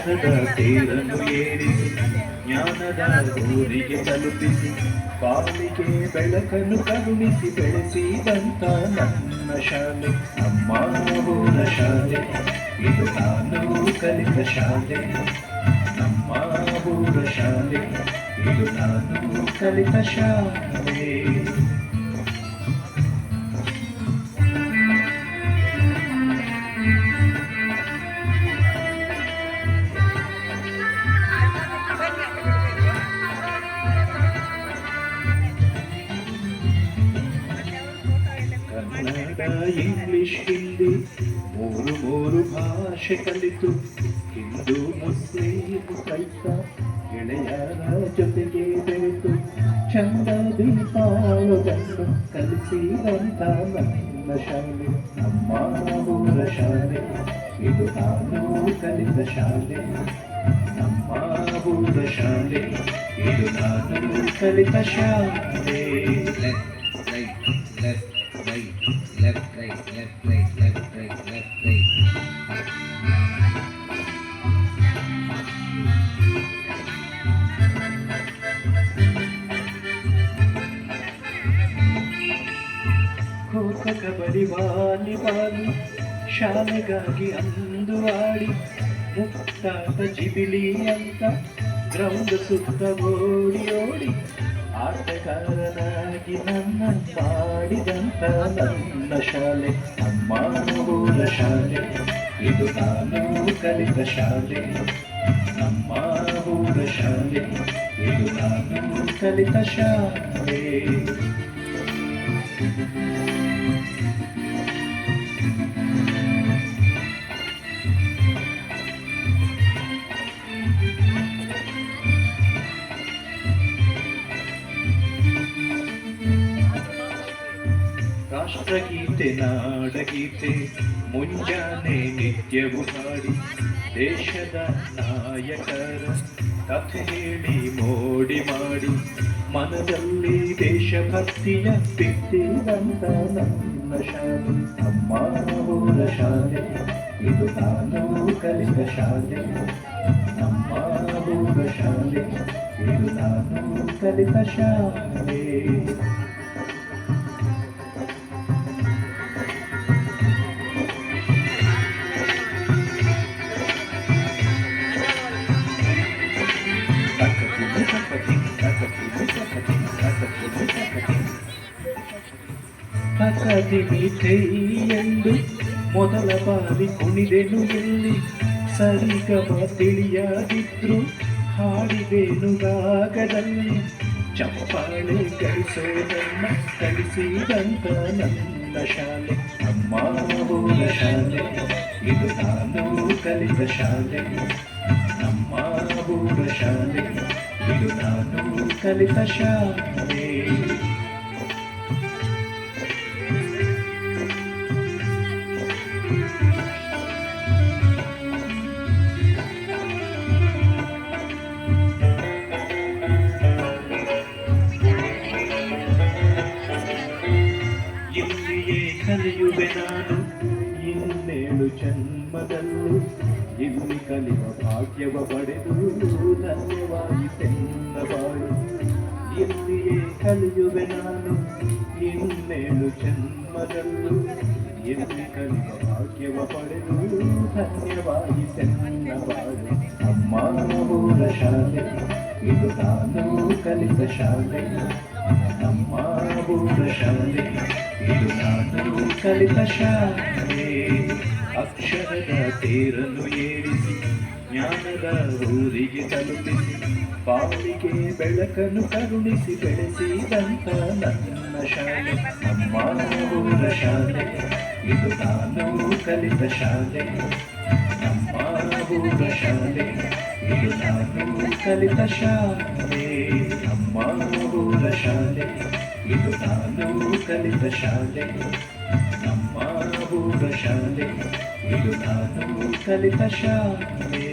ಜ್ಞಾನದ ತೇರನ್ನು ಏರಿಸಿ ಜ್ಞಾನದ ಊರಿಗೆ ತಲುಪಿಸಿ ಪಾಲಿಗೆ ಬೆಳಕನ್ನು ಕರುಣಿಸಿ ಬೆಳೆಸಿದಂತ ನನ್ನ ಶಾಲೆ ನಮ್ಮ ಊರ ಶಾಲೆ ಇದು ನಾನು ಕಲಿತ ಶಾಲೆ ನಮ್ಮ ಊರ ಶಾಲೆ ಇದು ನಾನು ಕಲಿತ ಶಾಲೆ. ಕನ್ನಡ ಇಂಗ್ಲಿಷ್ ಹಿಂದಿ ಮೂರು ಭಾಷೆ ಕಲಿತು ಹಿಂದೂ ಮುಸ್ಲಿಂ ಕ್ರೈಸ್ತ ಗೆಳೆಯರ ಜೊತೆಗೆ ಬೆರೆತು ಚಂದ ದೀಪಾವಳನ್ನು ಕಲಿಸಿದಂತ ನನ್ನ ಶಾಲೆ ನಮ್ಮ ಊರ ಶಾಲೆ ಇದು ನಾನು ಕಲಿತ ಶಾಲೆ ನಮ್ಮ ಊರ ಶಾಲೆ ಇದು ನಾನು ಕಲಿತ ಶಾಲೆ. Left, right, left, right, left, right, left, right. Kho kho kabaddi volleyball ಶಾಲೆಗಾಗಿ ಅಂದು ಆಡಿ ಮುಕ್ತಾಟ ಜಿಬಿಲಿ ಅಂತ ಗ್ರೌಂಡ್ ಸುತ್ತ ಓಡಿ ಓಡಿ ಆಟಗಾರನಾಗಿ ನನ್ನ ಮಾಡಿದಂತ ನನ್ನ ಶಾಲೆ ನಮ್ಮ ಊರ ಶಾಲೆ ಇದು ನಾನು ಕಲಿತ ಶಾಲೆ ನಮ್ಮ ಊರ ಶಾಲೆ ಇದು ನಾನು ಕಲಿತ ಶಾಲೆ. ರಾಷ್ಟ್ರಗೀತೆ ನಾಡಗೀತೆ ಮುಂಜಾನೆ ನಿತ್ಯವೂ ಹಾಡಿ ದೇಶದ ನಾಯಕರ ಕಥೆ ಹೇಳಿ ಮೋಡಿ ಮಾಡಿ ಮನದಲ್ಲಿ ದೇಶಭಕ್ತಿಯ ಬಿತ್ತಿದಂತ ನನ್ನ ಶಾಲೆ ನಮ್ಮ ಊರ ಶಾಲೆ ಇದು ನಾನು ಕಲಿತ ಶಾಲೆ ನಮ್ಮ ಊರ ಶಾಲೆ ಇದು ನಾನು ಕಲಿತ ಶಾಲೆ. ತಕದಿಮಿಥೈ ಎಂದು ಮೊದಲ ಬಾರಿ ಕುಣಿದೆನು ಎಲ್ಲಿ ಸರಿಗಮ ತಿಳಿಯಾಗಿದ್ರು ಹಾಡಿದೆನು ರಾಗದಲ್ಲಿ ಚಪ್ಪಾಳೆ ಗಳಿಸೋದನ್ನ ಕಲಿಸಿದಂತ ನನ್ನ ಶಾಲೆ ನಮ್ಮ ಊರ ಶಾಲೆ ಇದು ನಾನು ಕಲಿತ ಶಾಲೆ ನಮ್ಮ ಊರ ಶಾಲೆ ಇದು ನಾನು ಕಲಿತ ಶಾಲೆ. ಇಲ್ಲಿಯೇ ಕಲಿಯುವೆ ನಾನು ಇನ್ನೇಳು ಜನ್ಮದಲ್ಲೂ ಇಲ್ಲಿ ಕಲಿಯುವ ಭಾಗ್ಯವ ಪಡೆದು ಧನ್ಯವಾಯಿತೆಂದ ಬಾಳು ಇಲ್ಲಿಯೇ ಕಲಿಯುವೆ ನಾನು ಇನ್ನೇಳು ಜನ್ಮದಲ್ಲೂ ಇಲ್ಲಿ ಕಲಿಯುವ ಭಾಗ್ಯವ ಪಡೆದು ಧನ್ಯವಾಯಿತೆಂದ ಬಾಳು ನಮ್ಮ ಊರ ಶಾಲೆ ಇದು ನಾನು ಕಲಿತ ಶಾಲೆ ನಮ್ಮ ಊರ ಶಾಲೆ ಇದು ನಾನು ಕಲಿತ ಶಾಲೆ. ಅಕ್ಷರದ ತೇರನ್ನು ಏರಿಸಿ ಜ್ಞಾನದ ಊರಿಗೆ ತಲುಪಿಸಿ ಪಾಲಿಗೆ ಬೆಳಕನ್ನು ಕರುಣಿಸಿ ಬೆಳೆಸಿದಂತ ನನ್ನ ಶಾಲೆ ನಮ್ಮ ಊರ ಶಾಲೆ ಇದು ನಾನು ಕಲಿತ ಶಾಲೆ ನಮ್ಮ ಊರ ಶಾಲೆ ಇದು ನಾನು ಕಲಿತ ಶಾಲೆ ನಮ್ಮ ಊರ ಶಾಲೆ ಇದು ನಾನು ಕಲಿತ ಶಾಲೆ ನಮ್ಮ ಊರ ಶಾಲೆ ಇದು ನಾನು ಕಲಿತ ಶಾಲೆ.